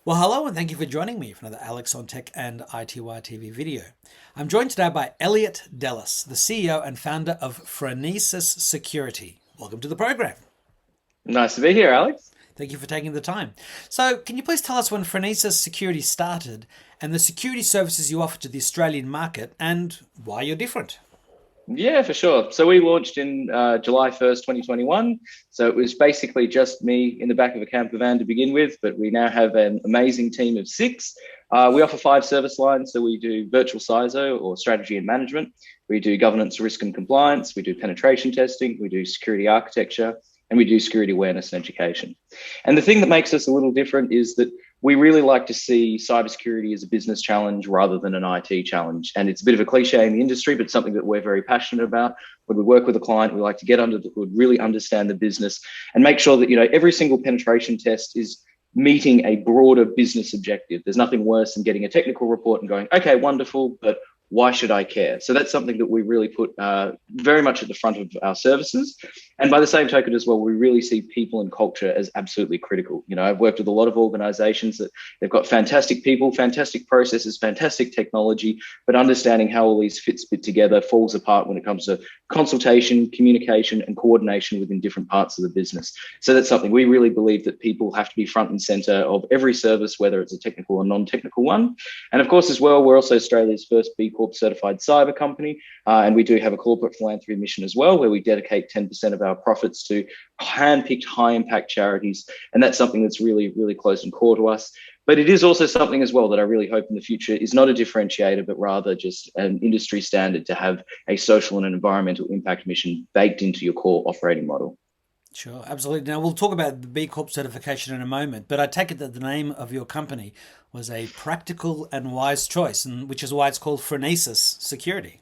Well, hello and thank you for joining me for another Alex on Tech and iTWireTV video. I'm joined today by Elliot Dellys, the CEO and founder of Phronesis Security. Welcome to the program. Nice to be here, Alex. Thank you for taking the time. So, can you please tell us when Phronesis Security started and the security services you offer to the Australian market and why you're different? Yeah, for sure. So we launched in July 1st, 2021. So it was basically just me in the back of a camper van to begin with, but we now have an amazing team of six. We offer 5 service lines. So we do virtual CISO or strategy and management. We do governance, risk and compliance. We do penetration testing. We do security architecture. And we do security awareness and education. And the thing that makes us a little different is that we really like to see cybersecurity as a business challenge rather than an IT challenge. And it's a bit of a cliche in the industry, but something that we're very passionate about. When we work with a client, we like to get under the hood, really understand the business and make sure that, every single penetration test is meeting a broader business objective. There's nothing worse than getting a technical report and going, okay, wonderful, but why should I care? So that's something that we really put very much at the front of our services. And by the same token as well, we really see people and culture as absolutely critical. I've worked with a lot of organizations that they've got fantastic people, fantastic processes, fantastic technology, but understanding how all these fit together falls apart when it comes to consultation, communication, and coordination within different parts of the business. So that's something we really believe that people have to be front and center of every service, whether it's a technical or non-technical one. And of course, as well, we're also Australia's first B-Corp certified cyber company. And we do have a corporate philanthropy mission as well, where we dedicate 10% of our profits to hand-picked high impact charities. And that's something that's really, really close and core to us. But it is also something as well that I really hope in the future is not a differentiator, but rather just an industry standard to have a social and an environmental impact mission baked into your core operating model. Sure, absolutely. Now, we'll talk about the B Corp certification in a moment, but I take it that the name of your company was a practical and wise choice, and which is why it's called Phronesis Security.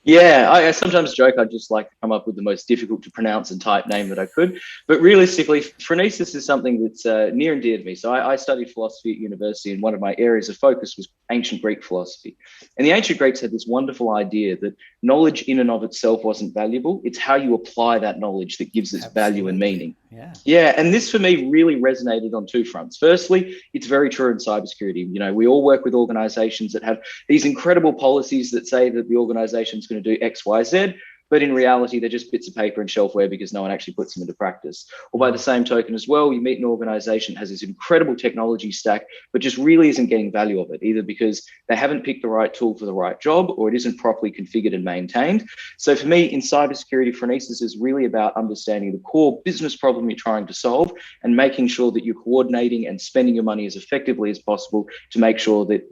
Yeah, I sometimes joke I'd just like to come up with the most difficult to pronounce and type name that I could. But realistically, phronesis is something that's near and dear to me. So I studied philosophy at university, and one of my areas of focus was ancient Greek philosophy. And the ancient Greeks had this wonderful idea that knowledge in and of itself wasn't valuable. It's how you apply that knowledge that gives its value and meaning. Yeah. Yeah, and this for me really resonated on two fronts. Firstly, it's very true in cybersecurity. We all work with organizations that have these incredible policies that say that the organization is going to do X, Y, Z, but in reality, they're just bits of paper and shelfware because no one actually puts them into practice. Or by the same token as well, you meet an organization that has this incredible technology stack, but just really isn't getting value of it, either because they haven't picked the right tool for the right job or it isn't properly configured and maintained. So for me, in cybersecurity, Phronesis is really about understanding the core business problem you're trying to solve and making sure that you're coordinating and spending your money as effectively as possible to make sure that,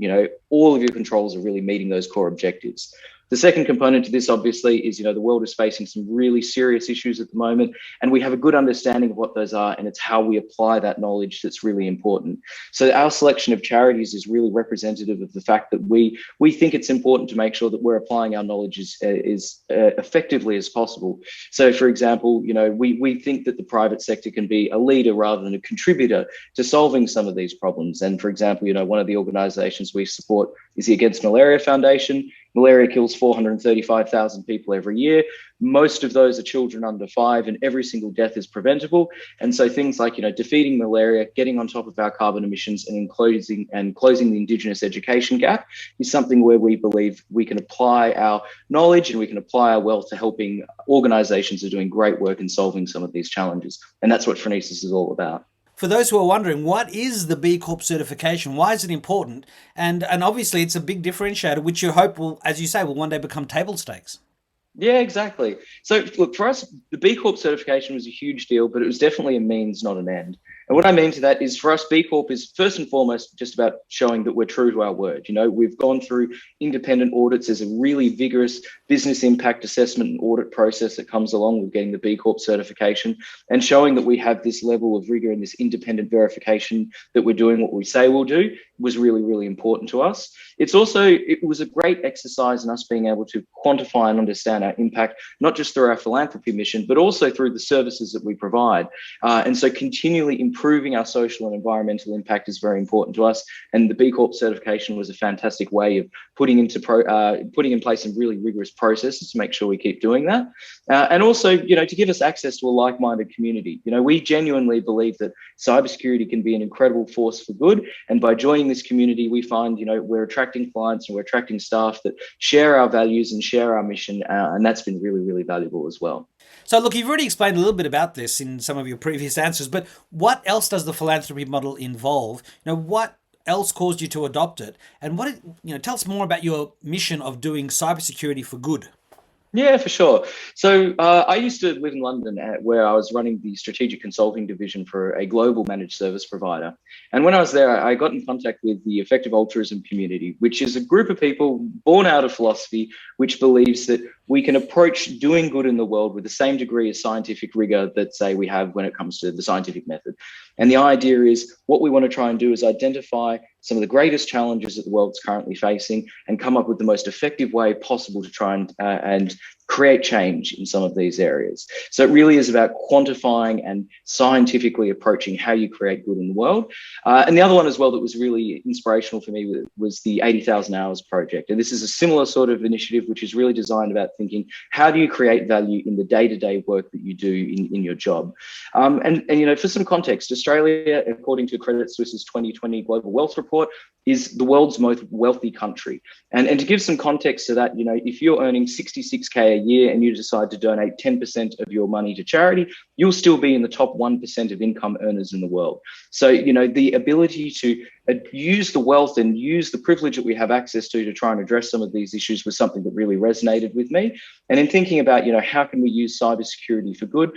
all of your controls are really meeting those core objectives. The second component to this, obviously, is, the world is facing some really serious issues at the moment, and we have a good understanding of what those are, and it's how we apply that knowledge that's really important. So our selection of charities is really representative of the fact that we think it's important to make sure that we're applying our knowledge as effectively as possible. So, for example, we think that the private sector can be a leader rather than a contributor to solving some of these problems. And, for example, one of the organizations we support is the Against Malaria Foundation. Malaria kills 435,000 people every year. Most of those are children under 5, and every single death is preventable. And so things like, defeating malaria, getting on top of our carbon emissions and closing the Indigenous education gap is something where we believe we can apply our knowledge and we can apply our wealth to helping organizations that are doing great work in solving some of these challenges. And that's what Phronesis is all about. For those who are wondering, what is the B Corp certification? Why is it important? And obviously, it's a big differentiator, which you hope will, as you say, will one day become table stakes. Yeah, exactly. So look, for us, the B Corp certification was a huge deal, but it was definitely a means, not an end. And what I mean to that is for us, B Corp is first and foremost just about showing that we're true to our word. We've gone through independent audits. There's a really vigorous business impact assessment and audit process that comes along with getting the B Corp certification, and showing that we have this level of rigor and this independent verification that we're doing what we say we'll do was really, really important to us. It was a great exercise in us being able to quantify and understand our impact, not just through our philanthropy mission, but also through the services that we provide. And so continually improving our social and environmental impact is very important to us. And the B Corp certification was a fantastic way of putting in place some really rigorous processes to make sure we keep doing that. And also, to give us access to a like-minded community. We genuinely believe that cybersecurity can be an incredible force for good. And by joining this community, we find, we're attracting clients and we're attracting staff that share our values and share our mission. And that's been really, really valuable as well. So look, you've already explained a little bit about this in some of your previous answers, but what else does the philanthropy model involve? What else caused you to adopt it? And tell us more about your mission of doing cybersecurity for good. Yeah, for sure. So I used to live in London where I was running the strategic consulting division for a global managed service provider. And when I was there, I got in contact with the effective altruism community, which is a group of people born out of philosophy, which believes that we can approach doing good in the world with the same degree of scientific rigor that, say, we have when it comes to the scientific method. And the idea is what we want to try and do is identify some of the greatest challenges that the world's currently facing and come up with the most effective way possible to try and create change in some of these areas. So it really is about quantifying and scientifically approaching how you create good in the world. And the other one as well that was really inspirational for me was the 80,000 Hours Project. And this is a similar sort of initiative, which is really designed about thinking, how do you create value in the day-to-day work that you do in your job? And for some context, Australia, according to Credit Suisse's 2020 Global Wealth Report, is the world's most wealthy country. And to give some context to that, if you're earning 66K a year and you decide to donate 10% of your money to charity, you'll still be in the top 1% of income earners in the world. So, the ability to use the wealth and use the privilege that we have access to try and address some of these issues was something that really resonated with me. And in thinking about, how can we use cybersecurity for good,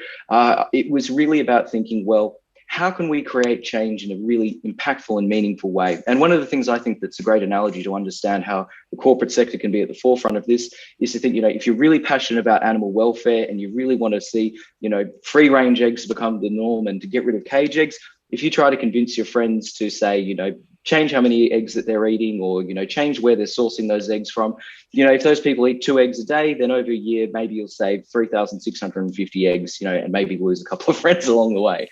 it was really about thinking, well, how can we create change in a really impactful and meaningful way? And one of the things I think that's a great analogy to understand how the corporate sector can be at the forefront of this is to think, if you're really passionate about animal welfare and you really want to see, free range eggs become the norm and to get rid of cage eggs, if you try to convince your friends to say, change how many eggs that they're eating or, change where they're sourcing those eggs from, if those people eat 2 eggs a day, then over a year, maybe you'll save 3,650 eggs, and maybe lose a couple of friends along the way.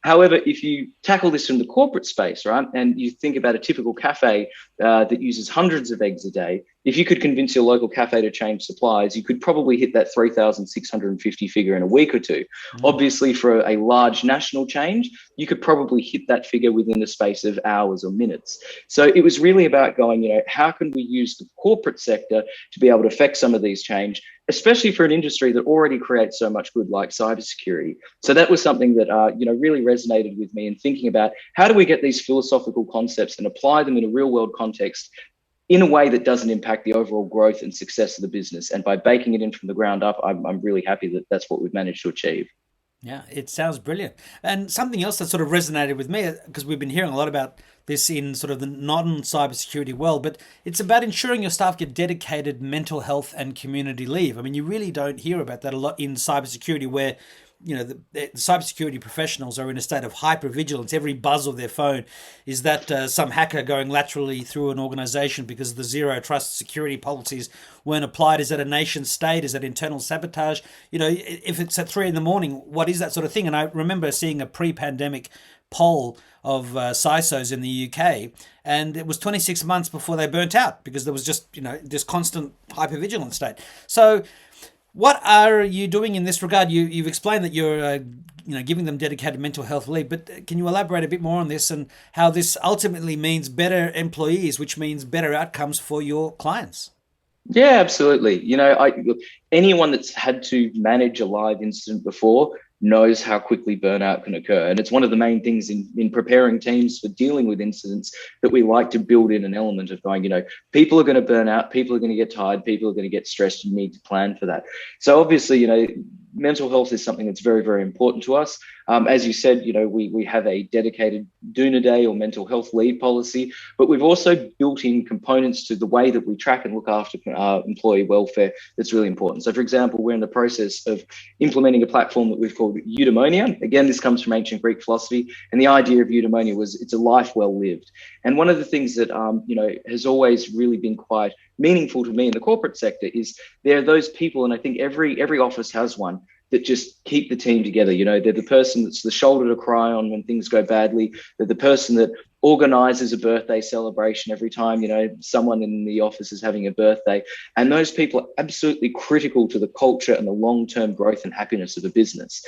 However, if you tackle this from the corporate space, right, and you think about a typical cafe that uses hundreds of eggs a day, if you could convince your local cafe to change supplies, you could probably hit that 3,650 figure in a week or two. Obviously, for a large national change, you could probably hit that figure within the space of hours or minutes. So it was really about going, how can we use the corporate sector to be able to affect some of these change, especially for an industry that already creates so much good like cybersecurity. So that was something that, really resonated with me in thinking about how do we get these philosophical concepts and apply them in a real world context in a way that doesn't impact the overall growth and success of the business. And by baking it in from the ground up, I'm really happy that that's what we've managed to achieve. Yeah, it sounds brilliant. And something else that sort of resonated with me, because we've been hearing a lot about this in sort of the non-cybersecurity world, but it's about ensuring your staff get dedicated mental health and community leave. I mean, you really don't hear about that a lot in cybersecurity where, the cybersecurity professionals are in a state of hypervigilance. Every buzz of their phone is that some hacker going laterally through an organization because the zero trust security policies weren't applied. Is that a nation state? Is that internal sabotage? If it's at 3 a.m, what is that sort of thing? And I remember seeing a pre-pandemic poll of CISOs in the UK, and it was 26 months before they burnt out because there was just, this constant hypervigilance state. So what are you doing in this regard? You've explained that you're giving them dedicated mental health leave, but can you elaborate a bit more on this and how this ultimately means better employees, which means better outcomes for your clients? Yeah, absolutely. Anyone that's had to manage a live incident before knows how quickly burnout can occur. And it's one of the main things in preparing teams for dealing with incidents that we like to build in an element of going, people are going to burn out, people are going to get tired, people are going to get stressed. You need to plan for that. So obviously, mental health is something that's very, very important to us. As you said, we have a dedicated Doona Day or mental health leave policy, but we've also built in components to the way that we track and look after employee welfare that's really important. So for example, we're in the process of implementing a platform that we've called eudaimonia. Again, this comes from ancient Greek philosophy, and the idea of eudaimonia was it's a life well lived. And one of the things that has always really been quite meaningful to me in the corporate sector is there are those people, and I think every office has one, that just keep the team together. You know, they're the person that's the shoulder to cry on when things go badly. They're the person that organizes a birthday celebration every time, you know, someone in the office is having a birthday. And those people are absolutely critical to the culture and the long-term growth and happiness of a business.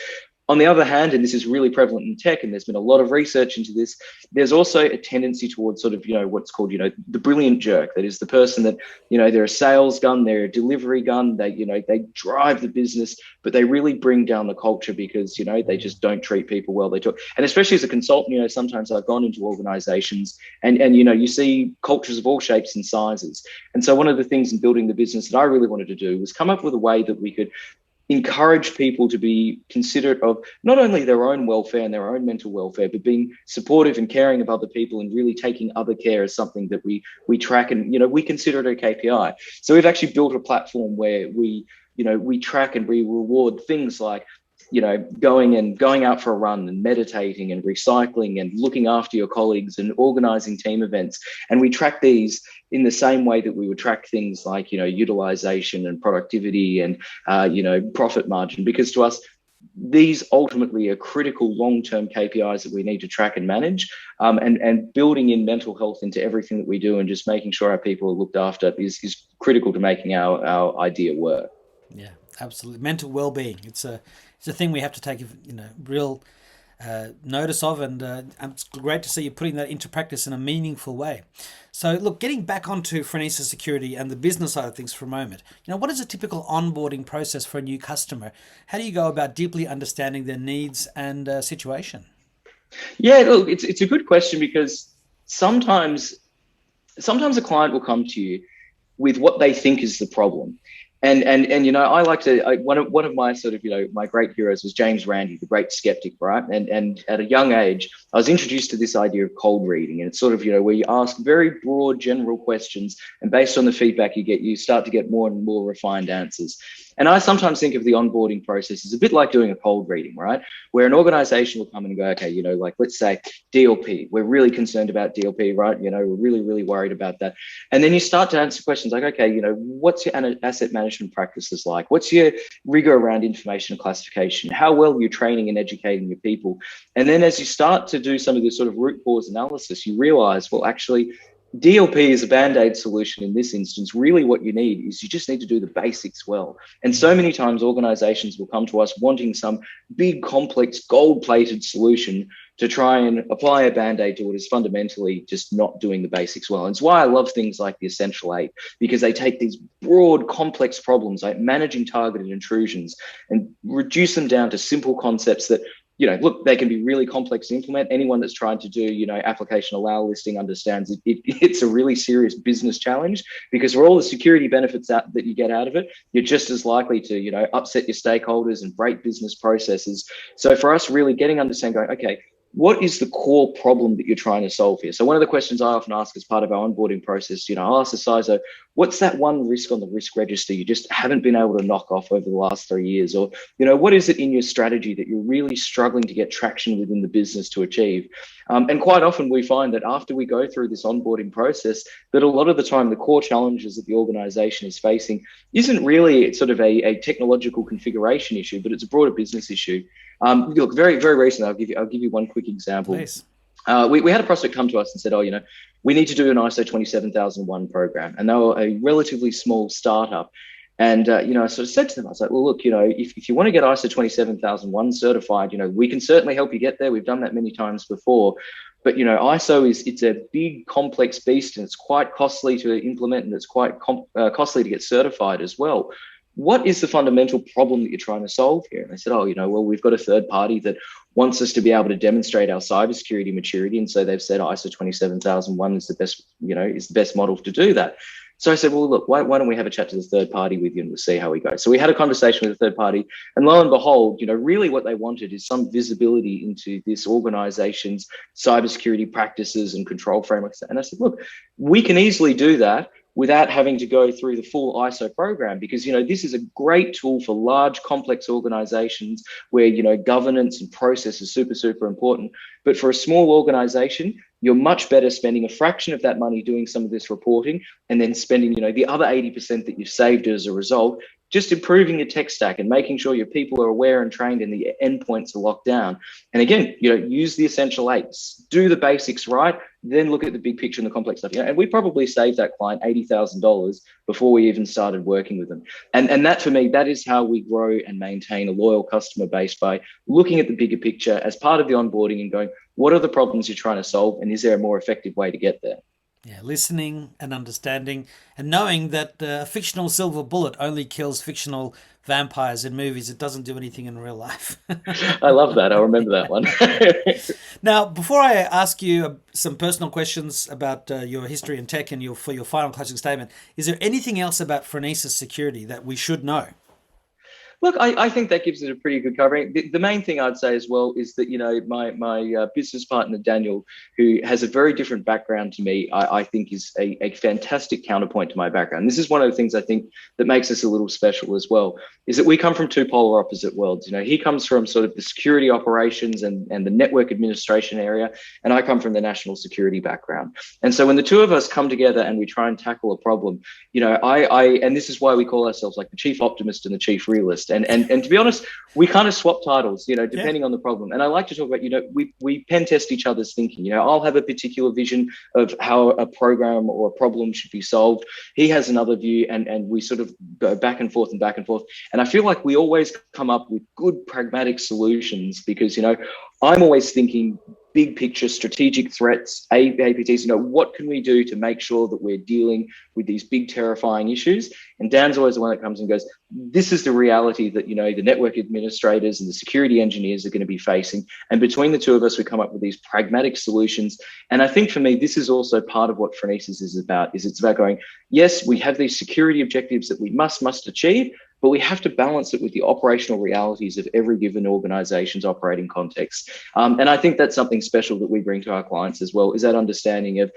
On the other hand, and this is really prevalent in tech, and there's been a lot of research into this, there's also a tendency towards sort of, you know, what's called, you know, the brilliant jerk. That is the person that, you know, they're a sales gun, they're a delivery gun, they, you know, they drive the business, but they really bring down the culture because, you know, they just don't treat people well. They talk, and especially as a consultant, you know, sometimes I've gone into organizations and you know, you see cultures of all shapes and sizes. And so one of the things in building the business that I really wanted to do was come up with a way that we could encourage people to be considerate of not only their own welfare and their own mental welfare, but being supportive and caring of other people and really taking other care as something that we track and, you know, we consider it a KPI. So we've actually built a platform where we, you know, we track and we reward things like, you know, going out for a run and meditating and recycling and looking after your colleagues and organizing team events. And we track these in the same way that we would track things like, you know, utilization and productivity and, you know, profit margin, because to us, these ultimately are critical long-term KPIs that we need to track and manage, and building in mental health into everything that we do and just making sure our people are looked after is critical to making our idea work. Yeah, absolutely. Mental well-being. It's a thing we have to take, you know, real notice of, and it's great to see you putting that into practice in a meaningful way. So, look, getting back onto Phronesis Security and the business side of things for a moment, you know, what is a typical onboarding process for a new customer? How do you go about deeply understanding their needs and situation? Yeah, look, it's a good question because sometimes a client will come to you with what they think is the problem. And you know, I like to one of my sort of, you know, my great heroes was James Randi, the great skeptic, right? And at a young age, I was introduced to this idea of cold reading, and it's sort of, you know, where you ask very broad, general questions, and based on the feedback you get, you start to get more and more refined answers. And I sometimes think of the onboarding process as a bit like doing a cold reading, right? Where an organization will come in and go, okay, you know, like let's say DLP, we're really concerned about DLP, right? You know, we're really, really worried about that. And then you start to answer questions like, okay, you know, what's your asset management practices like? What's your rigor around information classification? How well are you training and educating your people? And then as you start to do some of this sort of root cause analysis, you realize, well, actually, DLP is a band-aid solution in this instance. Really what you need is you just need to do the basics well. And so many times organizations will come to us wanting some big, complex, gold-plated solution to try and apply a band-aid to what is fundamentally just not doing the basics well. And it's why I love things like the Essential 8, because they take these broad, complex problems like managing targeted intrusions and reduce them down to simple concepts that, you know, look, they can be really complex to implement. Anyone that's trying to do, you know, application allow listing understands it's a really serious business challenge, because for all the security benefits that you get out of it, you're just as likely to, you know, upset your stakeholders and break business processes. So for us, really getting understanding, going, okay, what is the core problem that you're trying to solve here? So one of the questions I often ask as part of our onboarding process, you know, I'll ask the CISO, what's that one risk on the risk register you just haven't been able to knock off over the last 3 years? Or, you know, what is it in your strategy that you're really struggling to get traction within the business to achieve? And quite often we find that after we go through this onboarding process, that a lot of the time the core challenges that the organization is facing isn't really sort of a technological configuration issue, but it's a broader business issue. Look, very, very recently, I'll give you one quick example. Please. We had a prospect come to us and said, oh, you know, we need to do an ISO 27001 program. And they were a relatively small startup. And, you know, I sort of said to them, I was like, well, look, you know, if you want to get ISO 27001 certified, you know, we can certainly help you get there. We've done that many times before. But, you know, ISO it's a big, complex beast, and it's quite costly to implement, and it's quite costly to get certified as well. What is the fundamental problem that you're trying to solve here? And I said, oh, you know, well, we've got a third party that wants us to be able to demonstrate our cybersecurity maturity. And so they've said ISO 27001 is the best, you know, is the best model to do that. So I said, well, look, why don't we have a chat to the third party with you and we'll see how we go. So we had a conversation with the third party, and lo and behold, you know, really what they wanted is some visibility into this organization's cybersecurity practices and control frameworks. And I said, look, we can easily do that without having to go through the full ISO program, because, you know, this is a great tool for large, complex organizations where, you know, governance and process is super, super important. But for a small organization, you're much better spending a fraction of that money doing some of this reporting and then spending, the other 80% that you've saved as a result, just improving your tech stack and making sure your people are aware and trained and the endpoints are locked down. And again, use the essential eights, do the basics right, then look at the big picture and the complex stuff. And we probably saved that client $80,000 before we even started working with them. And that, for me, that is how we grow and maintain a loyal customer base, by looking at the bigger picture as part of the onboarding and going, what are the problems you're trying to solve? And is there a more effective way to get there? Yeah, listening and understanding and knowing that a fictional silver bullet only kills fictional vampires in movies. It doesn't do anything in real life. I love that. I'll remember that one. Now, before I ask you some personal questions about your history in tech and for your final closing statement, is there anything else about Phronesis security that we should know? Look, I think that gives it a pretty good covering. The main thing I'd say as well is that, my business partner, Daniel, who has a very different background to me, I think is a fantastic counterpoint to my background. This is one of the things I think that makes us a little special as well, is that we come from two polar opposite worlds. He comes from sort of the security operations and the network administration area, and I come from the national security background. And so when the two of us come together and we try and tackle a problem, and this is why we call ourselves like the chief optimist and the chief realist. And to be honest, we kind of swap titles, depending on the problem. And I like to talk about, we pen test each other's thinking. I'll have a particular vision of how a program or a problem should be solved. He has another view, and we sort of go back and forth and back and forth. And I feel like we always come up with good pragmatic solutions because, I'm always thinking big picture, strategic threats, APTs, what can we do to make sure that we're dealing with these big, terrifying issues? And Dan's always the one that comes and goes, this is the reality that, the network administrators and the security engineers are going to be facing. And between the two of us, we come up with these pragmatic solutions. And I think for me, this is also part of what Phronesis is about, is it's about going, yes, we have these security objectives that we must achieve, but we have to balance it with the operational realities of every given organization's operating context. And I think that's something special that we bring to our clients as well, is that understanding of,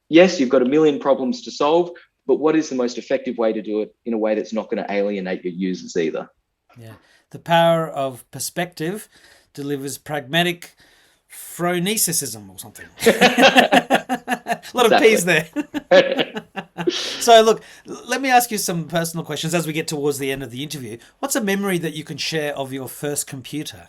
yes, you've got a million problems to solve, but what is the most effective way to do it in a way that's not going to alienate your users either? Yeah. The power of perspective delivers pragmatic phronesism or something. A lot of P's there. So look, let me ask you some personal questions as we get towards the end of the interview. What's a memory that you can share of your first computer?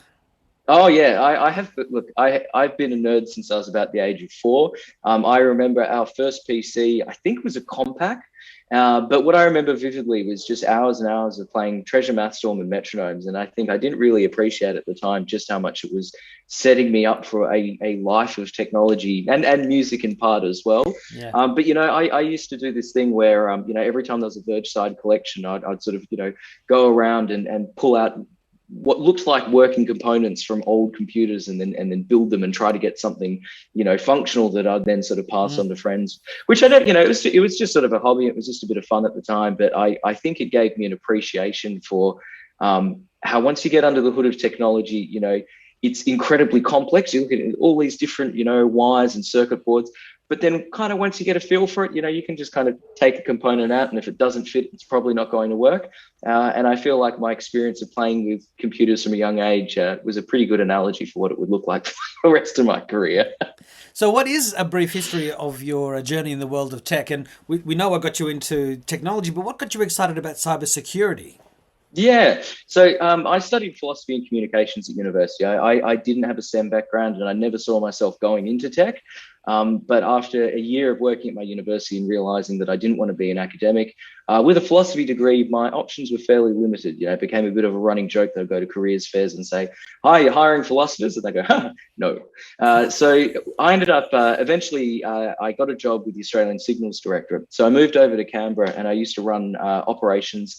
Oh yeah, I have. Look, I've been a nerd since I was about the age of 4. I remember our first PC, I think it was a Compaq. But what I remember vividly was just hours and hours of playing Treasure Mathstorm and Metronomes. And I think I didn't really appreciate at the time just how much it was setting me up for a life of technology and music in part as well. Yeah. But, I used to do this thing where, every time there was a Vergeside collection, I'd sort of, go around and pull out what looks like working components from old computers and then build them and try to get something, functional that I'd then sort of pass on to friends, which I don't, it was just sort of a hobby. It was just a bit of fun at the time, but I think it gave me an appreciation for how once you get under the hood of technology, it's incredibly complex. You look at all these different, wires and circuit boards. But then kind of once you get a feel for it, you can just kind of take a component out, and if it doesn't fit, it's probably not going to work. And I feel like my experience of playing with computers from a young age was a pretty good analogy for what it would look like for the rest of my career. So what is a brief history of your journey in the world of tech? And we know what got you into technology, but what got you excited about cybersecurity? Yeah, so I studied philosophy and communications at university. I didn't have a STEM background, and I never saw myself going into tech. But after a year of working at my university and realizing that I didn't want to be an academic, with a philosophy degree, my options were fairly limited. It became a bit of a running joke that I'd go to careers fairs and say, "Hi, you're hiring philosophers?" And they go, "Huh, no." So I ended up, eventually, I got a job with the Australian Signals Directorate. So I moved over to Canberra, and I used to run operations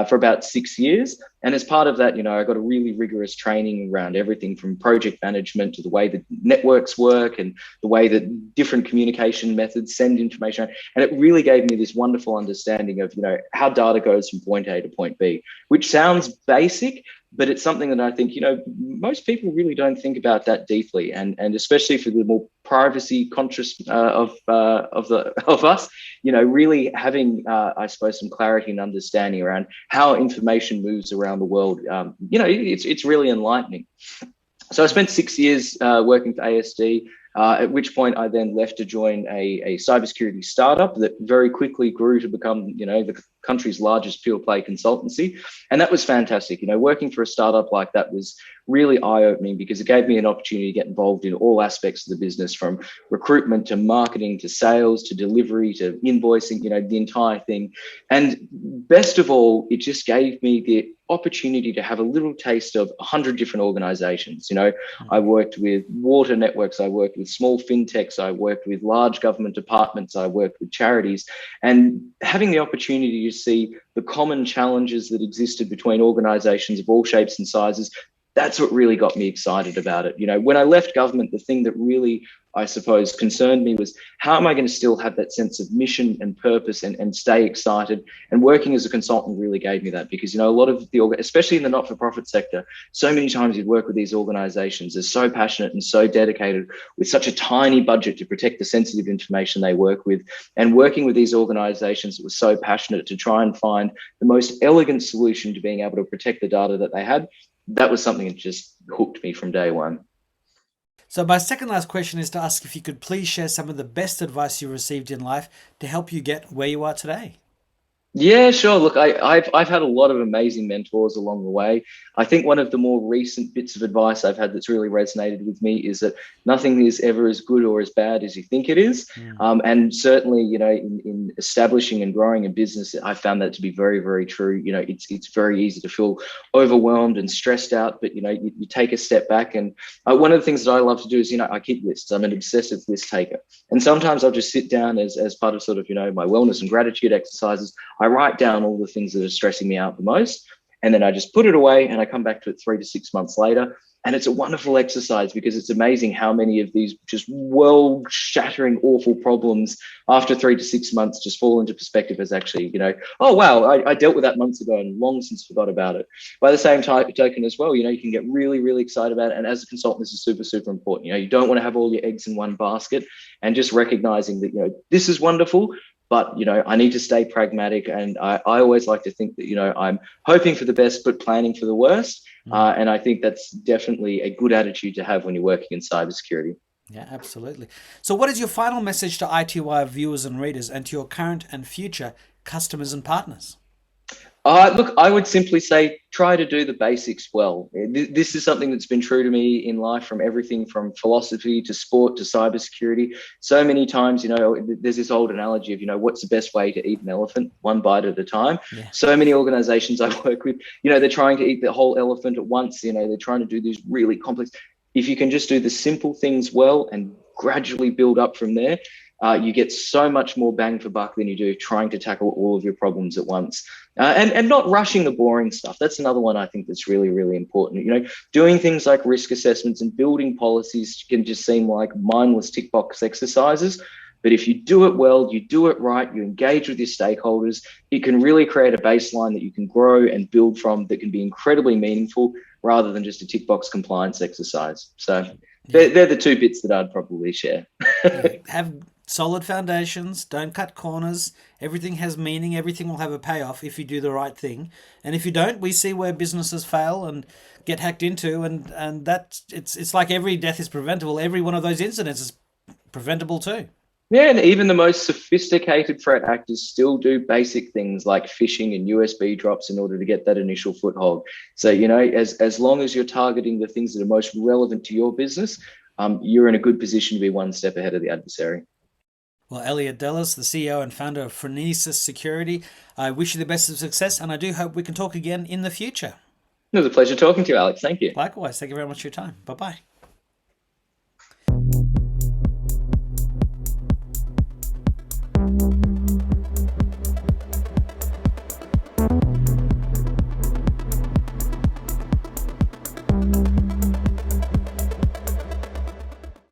for about 6 years. And as part of that, I got a really rigorous training around everything from project management to the way that networks work and the way that different communication methods send information. And it really gave me this wonderful understanding of, how data goes from point A to point B, which sounds basic, but it's something that I think, most people really don't think about that deeply. And especially for the more privacy conscious of us, really having, I suppose, some clarity and understanding around how information moves around the world, it's really enlightening. So I spent 6 years working for ASD. At which point I then left to join a cybersecurity startup that very quickly grew to become, the country's largest pure play consultancy. And that was fantastic. Working for a startup like that was really eye-opening because it gave me an opportunity to get involved in all aspects of the business, from recruitment to marketing to sales to delivery to invoicing, the entire thing. And best of all, it just gave me the opportunity to have a little taste of 100 different organizations. I worked with water networks, I worked with small fintechs, I worked with large government departments, I worked with charities, and having the opportunity to see the common challenges that existed between organizations of all shapes and sizes, that's what really got me excited about it. When I left government, the thing that really, I suppose, concerned me was, how am I going to still have that sense of mission and purpose and stay excited? And working as a consultant really gave me that, because, a lot of especially in the not-for-profit sector, so many times you'd work with these organizations, they're so passionate and so dedicated with such a tiny budget to protect the sensitive information they work with. And working with these organizations that were so passionate to try and find the most elegant solution to being able to protect the data that they had, that was something that just hooked me from day one. So my second last question is to ask if you could please share some of the best advice you received in life to help you get where you are today. Yeah, sure. Look, I've had a lot of amazing mentors along the way. I think one of the more recent bits of advice I've had that's really resonated with me is that nothing is ever as good or as bad as you think it is. And certainly, in establishing and growing a business, I found that to be very, very true. It's very easy to feel overwhelmed and stressed out, but you take a step back. And one of the things that I love to do is, I keep lists. I'm an obsessive list taker, and sometimes I'll just sit down as part of sort of my wellness and gratitude exercises. I write down all the things that are stressing me out the most, and then I just put it away, and I come back to it 3 to 6 months later. And it's a wonderful exercise, because it's amazing how many of these just world-shattering, awful problems after 3 to 6 months just fall into perspective as actually, oh, wow, I dealt with that months ago and long since forgot about it. By the same token as well, you can get really, really excited about it. And as a consultant, this is super, super important. You don't want to have all your eggs in one basket, and just recognizing that, this is wonderful, but, I need to stay pragmatic. And I always like to think that, I'm hoping for the best, but planning for the worst. And I think that's definitely a good attitude to have when you're working in cybersecurity. Yeah, absolutely. So what is your final message to iTWire viewers and readers, and to your current and future customers and partners? Look, I would simply say, try to do the basics well. This is something that's been true to me in life, from everything from philosophy to sport to cybersecurity. So many times, there's this old analogy of, what's the best way to eat an elephant? One bite at a time. Yeah. So many organizations I work with, they're trying to eat the whole elephant at once. They're trying to do these really complex. If you can just do the simple things well and gradually build up from there, you get so much more bang for buck than you do trying to tackle all of your problems at once. And not rushing the boring stuff. That's another one I think that's really, really important. Doing things like risk assessments and building policies can just seem like mindless tick box exercises. But if you do it well, you do it right, you engage with your stakeholders, it can really create a baseline that you can grow and build from, that can be incredibly meaningful, rather than just a tick box compliance exercise. So they're the two bits that I'd probably share. Have solid foundations, don't cut corners. Everything has meaning. Everything will have a payoff if you do the right thing. And if you don't, we see where businesses fail and get hacked into, and that's it's like every death is preventable. Every one of those incidents is preventable too. Yeah, and even the most sophisticated threat actors still do basic things like phishing and USB drops in order to get that initial foothold. So, as long as you're targeting the things that are most relevant to your business, you're in a good position to be one step ahead of the adversary. Well, Elliot Dellys, the CEO and founder of Phronesis Security, I wish you the best of success, and I do hope we can talk again in the future. It was a pleasure talking to you, Alex. Thank you. Likewise. Thank you very much for your time. Bye-bye.